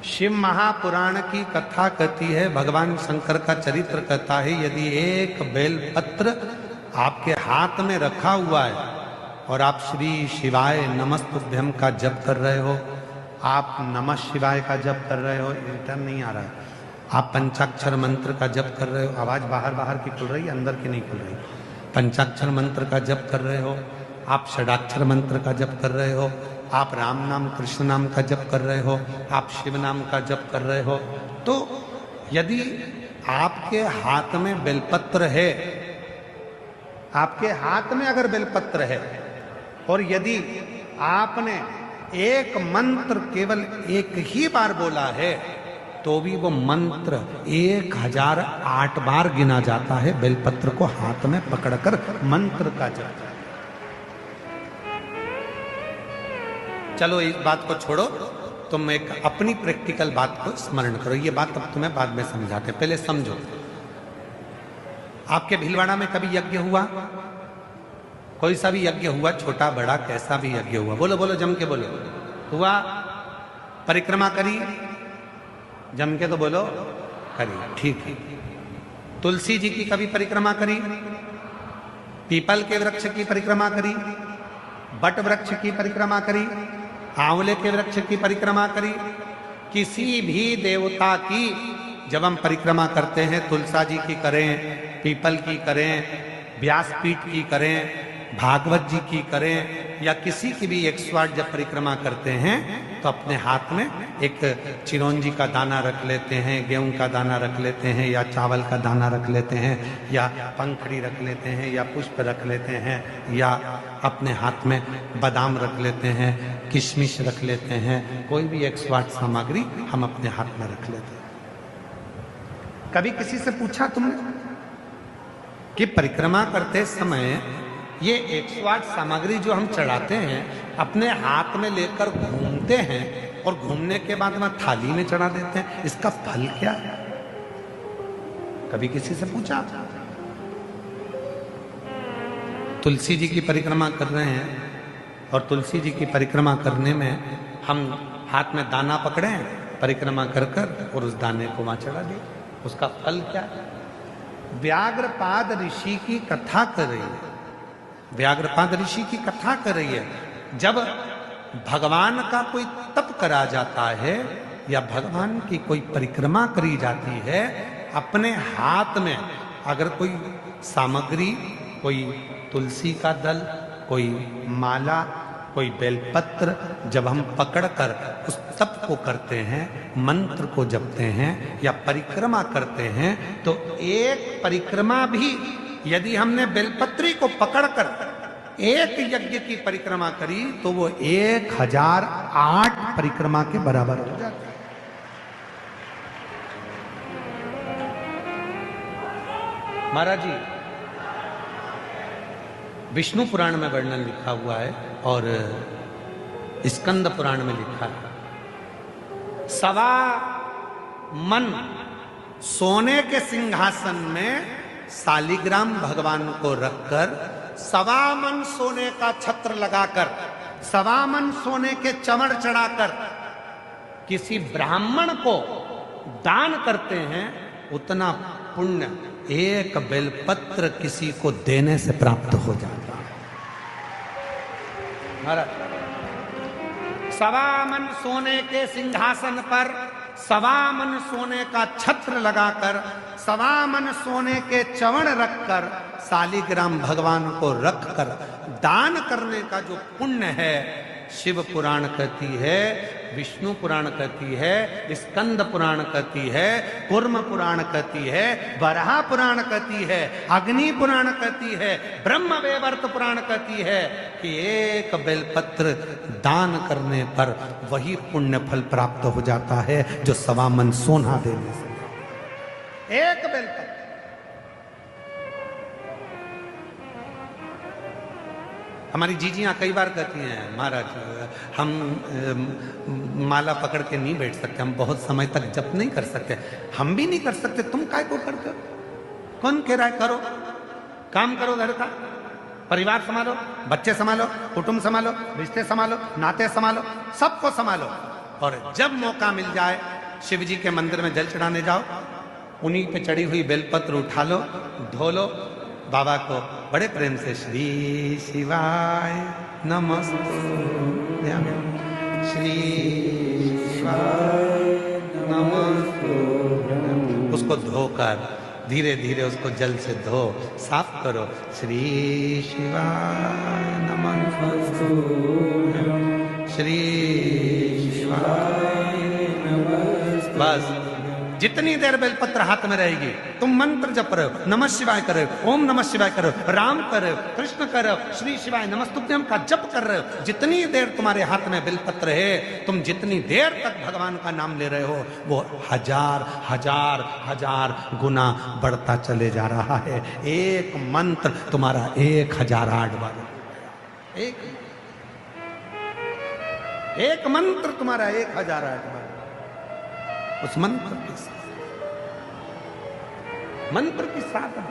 शिव महापुराण की कथा कहती है, भगवान शंकर का चरित्र कहता है, यदि एक बेलपत्र आपके हाथ में रखा हुआ है और आप श्री शिवाय नमस्तुभ्यम का जप कर रहे हो, आप नमः शिवाय का जप कर रहे हो, रिटर्न नहीं आ रहा है, आप पंचाक्षर मंत्र का जप कर रहे हो, आवाज बाहर बाहर की खुल रही है, अंदर की नहीं खुल रही, पंचाक्षर मंत्र का जप कर रहे हो, आप षडाक्षर मंत्र का जप कर रहे हो, आप राम नाम कृष्ण नाम का जप कर रहे हो, आप शिव नाम का जप कर रहे हो, तो यदि आपके हाथ में बेलपत्र है, आपके हाथ में अगर बेलपत्र है और यदि आपने एक मंत्र केवल एक ही बार बोला है तो भी वो मंत्र 1008 बार गिना जाता है, बेलपत्र को हाथ में पकड़कर मंत्र का जप। चलो इस बात को छोड़ो, तुम एक अपनी प्रैक्टिकल बात को स्मरण करो, ये बात अब तुम्हें बाद में समझाते, पहले समझो। आपके भीलवाड़ा में कभी यज्ञ हुआ? कोई सा भी यज्ञ हुआ, छोटा बड़ा कैसा भी यज्ञ हुआ, बोलो बोलो, जम के बोलो। हुआ? परिक्रमा करी? जम के तो बोलो, करी, ठीक है। तुलसी जी की कभी परिक्रमा करी? पीपल के वृक्ष की परिक्रमा करी? बट वृक्ष की परिक्रमा करी? आंवले के वृक्ष की परिक्रमा करी? किसी भी देवता की जब हम परिक्रमा करते हैं, तुलसा जी की करें, पीपल की करें, व्यासपीठ की करें, भागवत जी की करें, या किसी की भी 108 जब परिक्रमा करते हैं तो अपने हाथ में एक चिरौंजी का दाना रख लेते हैं, गेहूं का दाना रख लेते हैं, या चावल का दाना रख लेते हैं, या पंखड़ी रख लेते हैं, या पुष्प रख लेते हैं, या अपने हाथ में बादाम रख लेते हैं, किशमिश रख लेते हैं, कोई भी 108 सामग्री हम अपने हाथ में रख लेते हैं। कभी किसी से पूछा तुमने कि परिक्रमा करते समय ये 108 सामग्री जो हम चढ़ाते हैं अपने हाथ में लेकर घूमते हैं और घूमने के बाद वहां थाली में चढ़ा देते हैं, इसका फल क्या है? कभी किसी से पूछा? तुलसी जी की परिक्रमा कर रहे हैं और तुलसी जी की परिक्रमा करने में हम हाथ में दाना पकड़े, परिक्रमा कर कर और उस दाने को वहां चढ़ा दिए, उसका फल क्या है? व्याघ्रपाद ऋषि की कथा कर रही है, व्याघ्रपाद ऋषि की कथा कर रही है। जब भगवान का कोई तप करा जाता है या भगवान की कोई परिक्रमा करी जाती है, अपने हाथ में अगर कोई सामग्री, कोई तुलसी का दल, कोई माला, कोई बेलपत्र जब हम पकड़कर उस तप को करते हैं, मंत्र को जपते हैं या परिक्रमा करते हैं, तो एक परिक्रमा भी यदि हमने बेलपत्री को पकड़कर एक यज्ञ की परिक्रमा करी तो वो 1008 परिक्रमा के बराबर हो जाती है। महाराज जी, विष्णु पुराण में वर्णन लिखा हुआ है और स्कंद पुराण में लिखा है, 1.25 मन सोने के सिंहासन में शालिग्राम भगवान को रखकर 1.25 मन सोने का छत्र लगाकर 1.25 मन सोने के चमड़ चढ़ाकर किसी ब्राह्मण को दान करते हैं, उतना पुण्य एक बेलपत्र किसी को देने से प्राप्त हो जाता है। महाराज, 1.25 मन सोने के सिंहासन पर 1.25 मन सोने का छत्र लगाकर 1.25 मन सोने के चवण रखकर शालिग्राम भगवान को रखकर दान करने का जो पुण्य है, शिव पुराण कहती है, विष्णु पुराण कहती है, स्कंद पुराण कहती है, कूर्म पुराण कहती है, वराह पुराण कहती है, अग्नि पुराण कहती है, ब्रह्म वैवर्त पुराण कहती है कि एक बेलपत्र दान करने पर वही पुण्य फल प्राप्त हो जाता है जो 1.25 मन सोना देने से। एक बेलपत्र। हमारी जीजियां कई बार कहती हैं, महाराज हम माला पकड़ के नहीं बैठ सकते, हम बहुत समय तक जप नहीं कर सकते। हम भी नहीं कर सकते, तुम काय को करते हो? कौन कह रहा है करो? काम करो, घर का परिवार संभालो, बच्चे संभालो, कुटुंब संभालो, रिश्ते संभालो, नाते संभालो, सबको संभालो, और जब मौका मिल जाए शिव जी के मंदिर में जल चढ़ाने जाओ, उन्हीं पे चढ़ी हुई बेलपत्र उठा लो, धो लो, बाबा को बड़े प्रेम से श्री शिवाय नमस्ते, श्री शिवाय नमस्ते, उसको धोकर धीरे धीरे उसको जल से धो, साफ करो, श्री शिवाय नमस्ते, श्री शिवाय नमस्ते। बस जितनी देर बेलपत्र हाथ में रहेगी तुम मंत्र जप रहे हो, नमः शिवाय कर रहे हो, ओम नमः शिवाय कर रहे हो, राम कर रहे हो, कृष्ण कर रहे हो, श्री शिवाय नमस्तुभ्यम का जप कर रहे हो, जितनी देर तुम्हारे हाथ में बेलपत्र है, तुम जितनी देर तक भगवान का नाम ले रहे हो, वो हजार हजार हजार गुना बढ़ता चले जा रहा है। एक मंत्र तुम्हारा 1008 बार, एक मंत्र तुम्हारा 1008 बार। उस मंत्र के साथ, मंत्र की साधना